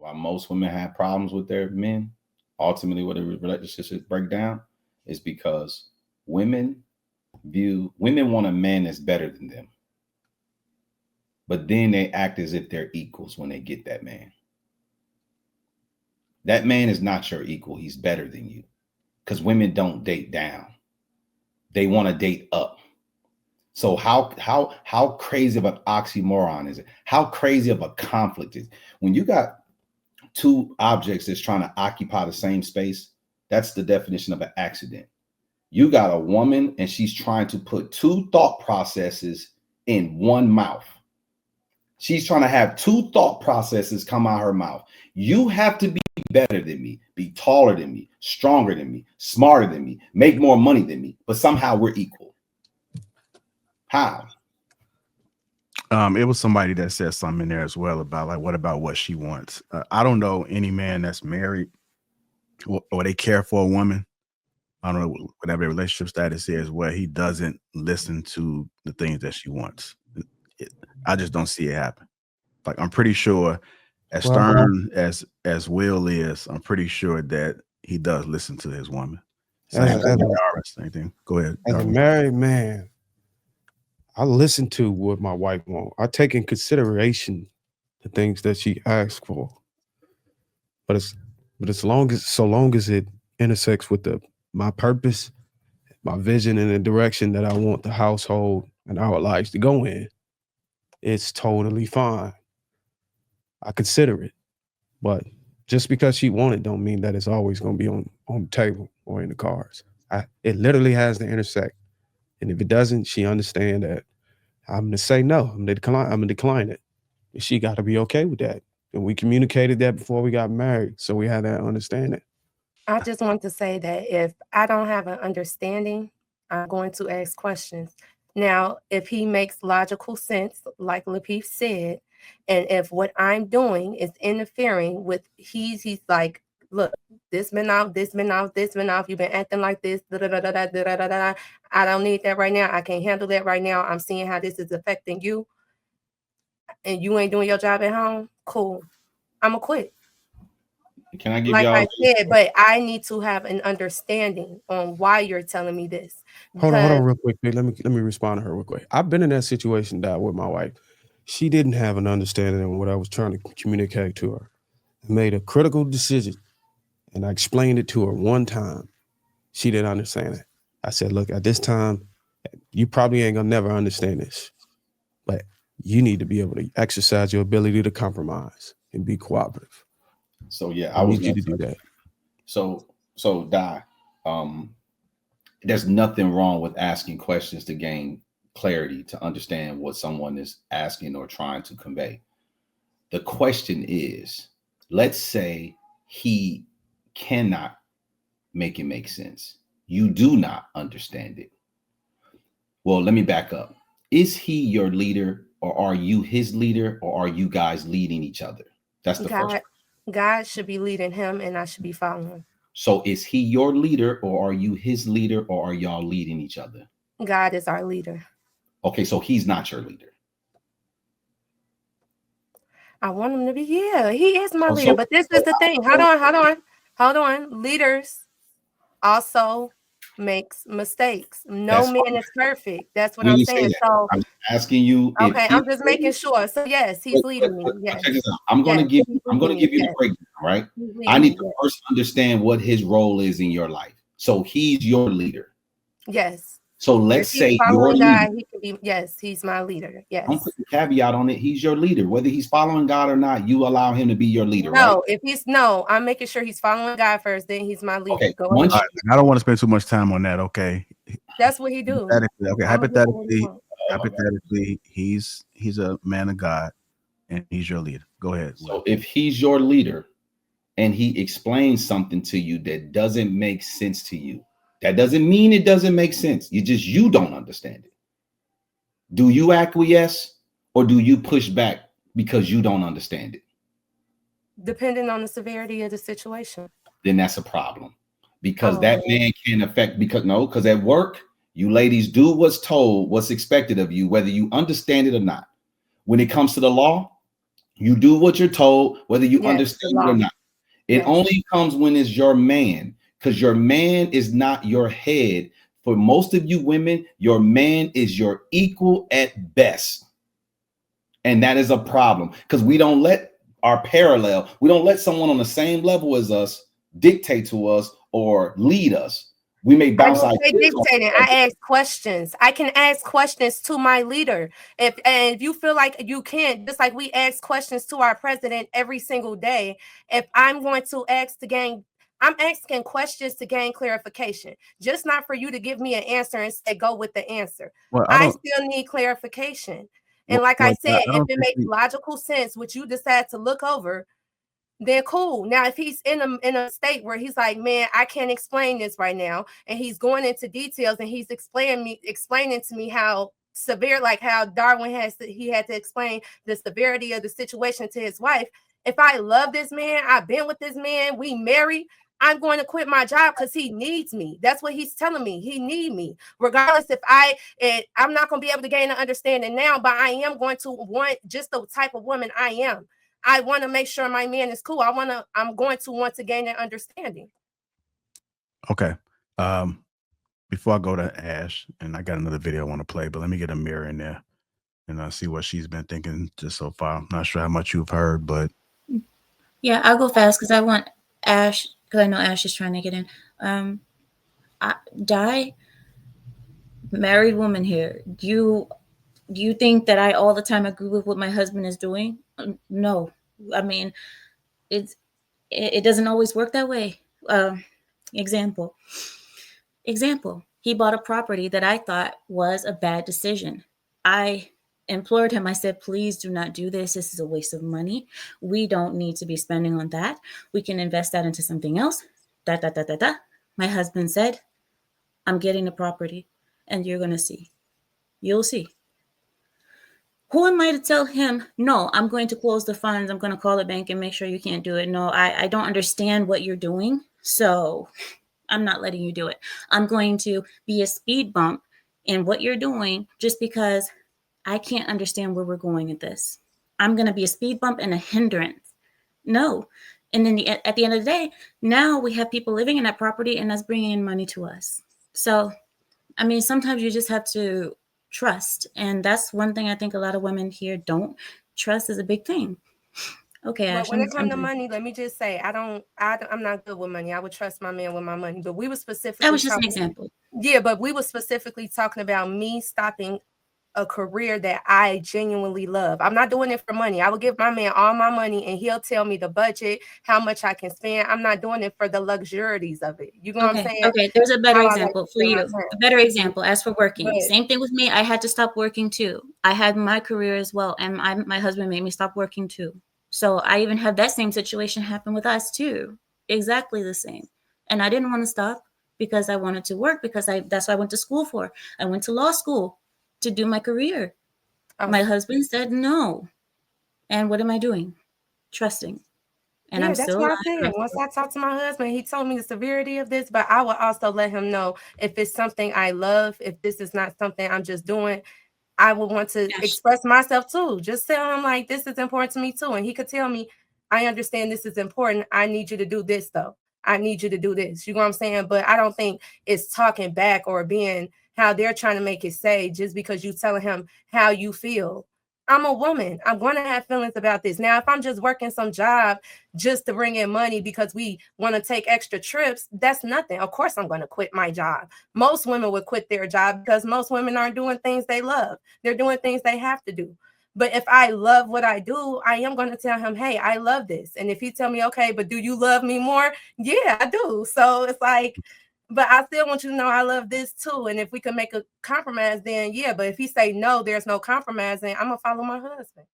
why most women have problems with their men, ultimately what the relationships break down, is because women want a man that's better than them. But then they act as if they're equals when they get that man. That man is not your equal. He's better than you. Because women don't date down. They want to date up. So how crazy of an oxymoron is it? How crazy of a conflict is it? When you got two objects that's trying to occupy the same space, that's the definition of an accident. You got a woman and she's trying to put two thought processes in one mouth. She's trying to have two thought processes come out her mouth. You have to be better than me, be taller than me, stronger than me, smarter than me, make more money than me, but somehow we're equal. How? It was somebody that said something in there as well about like, what about what she wants? I don't know any man that's married or they care for a woman. I don't know whatever their relationship status is, where he doesn't listen to the things that she wants. I just don't see it happen. Like, I'm pretty sure as stern as Will is, I'm pretty sure that he does listen to his woman. Go ahead. As a married man, I listen to what my wife wants. I take in consideration the things that she asks for. But so long as it intersects with my purpose, my vision, and the direction that I want the household and our lives to go in, it's totally fine. I consider it. But just because she wants it don't mean that it's always going to be on the table or in the cards. It literally has to intersect. And if it doesn't, she understand that I'm going to say no. I'm going to decline it. And she got to be okay with that. And we communicated that before we got married. So we had that understanding. I just want to say that if I don't have an understanding, I'm going to ask questions. Now, if he makes logical sense, like Lapeef said, and if what I'm doing is interfering with he's like, look, this been off, you've been acting like this, I don't need that right now. I can't handle that right now. I'm seeing how this is affecting you. And you ain't doing your job at home, cool. I'm gonna quit. Can I give like y'all? I said, but I need to have an understanding on why you're telling me this. Hold on real quick. Let me respond to her real quick. I've been in that situation with my wife. She didn't have an understanding of what I was trying to communicate to her. I made a critical decision and I explained it to her one time. She didn't understand it. I said, look, at this time, you probably ain't gonna never understand this, but you need to be able to exercise your ability to compromise and be cooperative. So yeah, I need you to do that. So Di, there's nothing wrong with asking questions to gain clarity, to understand what someone is asking or trying to convey. The question is, let's say he cannot make it make sense. You do not understand it. Well, let me back up. Is he your leader, or are you his leader, or are you guys leading each other? That's the first. God should be leading him and I should be following. So is he your leader, or are you his leader, or are y'all leading each other? God is our leader. Okay, so he's not your leader. I want him to be, yeah, he is my leader. But this is the thing. Hold on. Leaders also makes mistakes. No man is perfect. That's what I'm saying. So I'm asking you. Okay, I'm just making sure. So yes, he's leading me. Yes. I'm gonna give you the breakdown, right? I need to first understand what his role is in your life. So he's your leader. Yes. So let's say your leader. He could be, yes, he's my leader. Yes. Don't put the caveat on it. He's your leader. Whether he's following God or not, you allow him to be your leader. No, right? I'm making sure he's following God first, then he's my leader. Okay. Go ahead. I don't want to spend too much time on that. Okay. That's what he do. Hypothetically, he's a man of God and he's your leader. Go ahead. So if he's your leader and he explains something to you that doesn't make sense to you, that doesn't mean it doesn't make sense. You don't understand it. Do you acquiesce or do you push back because you don't understand it? Depending on the severity of the situation. Then that's a problem, because that man can affect, because at work, you ladies do what's expected of you, whether you understand it or not. When it comes to the law, You do what you're told, whether you Yes, understand it or not. It Yes. only comes when it's your man, because your man is not your head. For most of you women, your man is your equal at best. And that is a problem, because we don't let we don't let someone on the same level as us dictate to us or lead us. We may bounce I didn't say ideas off dictating. each other. I ask questions. I can ask questions to my leader. If you feel like you can't, just like we ask questions to our president every single day. If I'm going to ask to gain, I'm asking questions to gain clarification, just not for you to give me an answer and say go with the answer. Well, I still need clarification. And like I said, I if don't it think makes logical sense, which you decide to look over, then cool. Now, if he's in a state where he's like, man, I can't explain this right now, and he's going into details and he's explaining to me how severe, like how Darwin he had to explain the severity of the situation to his wife. If I love this man, I've been with this man, we married, I'm going to quit my job because he needs me. That's what he's telling me. He need me. Regardless if I'm not going to be able to gain an understanding now, but I am going to want just the type of woman I am. I want to make sure my man is cool. I'm going to want to gain that understanding. Okay. Before I go to Ash, and I got another video I want to play, but let me get a mirror in there and see what she's been thinking just so far. I'm not sure how much you've heard, but yeah, I'll go fast because I want Ash, because I know Ash is trying to get in. Married woman here. Do you think that I all the time agree with what my husband is doing? No. I mean, it doesn't always work that way. Example. He bought a property that I thought was a bad decision. I implored him. I said, please do not do this. This is a waste of money. We don't need to be spending on that. We can invest that into something else. My husband said, I'm getting the property and you're going to see. You'll see. Who am I to tell him, no, I'm going to close the funds. I'm going to call the bank and make sure you can't do it. No, I don't understand what you're doing. So I'm not letting you do it. I'm going to be a speed bump in what you're doing just because I can't understand where we're going with this. I'm going to be a speed bump and a hindrance. No. And then at the end of the day, now we have people living in that property and that's bringing in money to us. So, I mean, sometimes you just have to trust. And that's one thing I think a lot of women here don't. Trust is a big thing. Okay, But Ash, when it comes to money, let me just say, I'm not good with money. I would trust my man with my money. But we were specifically that was just an example. Yeah, but we were specifically talking about me stopping a career that I genuinely love. I'm not doing it for money. I will give my man all my money and he'll tell me the budget, how much I can spend. I'm not doing it for the luxurities of it. You know what I'm saying? Okay, there's a better example for you. A better example. As for working, same thing with me. I had to stop working too. I had my career as well. And my husband made me stop working too. So I even had that same situation happen with us too. Exactly the same. And I didn't want to stop because I wanted to work, because that's what I went to school for. I went to law school to do my career. My husband said no. And what am I doing? Trusting. And I'm still alive. That's what I said. Once I talked to my husband, he told me the severity of this, but I will also let him know if it's something I love, if this is not something I'm just doing, I would want to express myself too. Just tell him like, this is important to me too. And he could tell me, I understand this is important. I need you to do this though. I need you to do this. You know what I'm saying? But I don't think it's talking back or being how they're trying to make it say just because you telling him how you feel. I'm a woman. I'm going to have feelings about this. Now, if I'm just working some job just to bring in money because we want to take extra trips, that's nothing. Of course, I'm going to quit my job. Most women would quit their job because most women aren't doing things they love. They're doing things they have to do. But if I love what I do, I am going to tell him, hey, I love this. And if he tell me, okay, but do you love me more? Yeah, I do. So it's like, but I still want you to know I love this too. And if we can make a compromise, then yeah. But if he say no, there's no compromise, then I'm gonna follow my husband.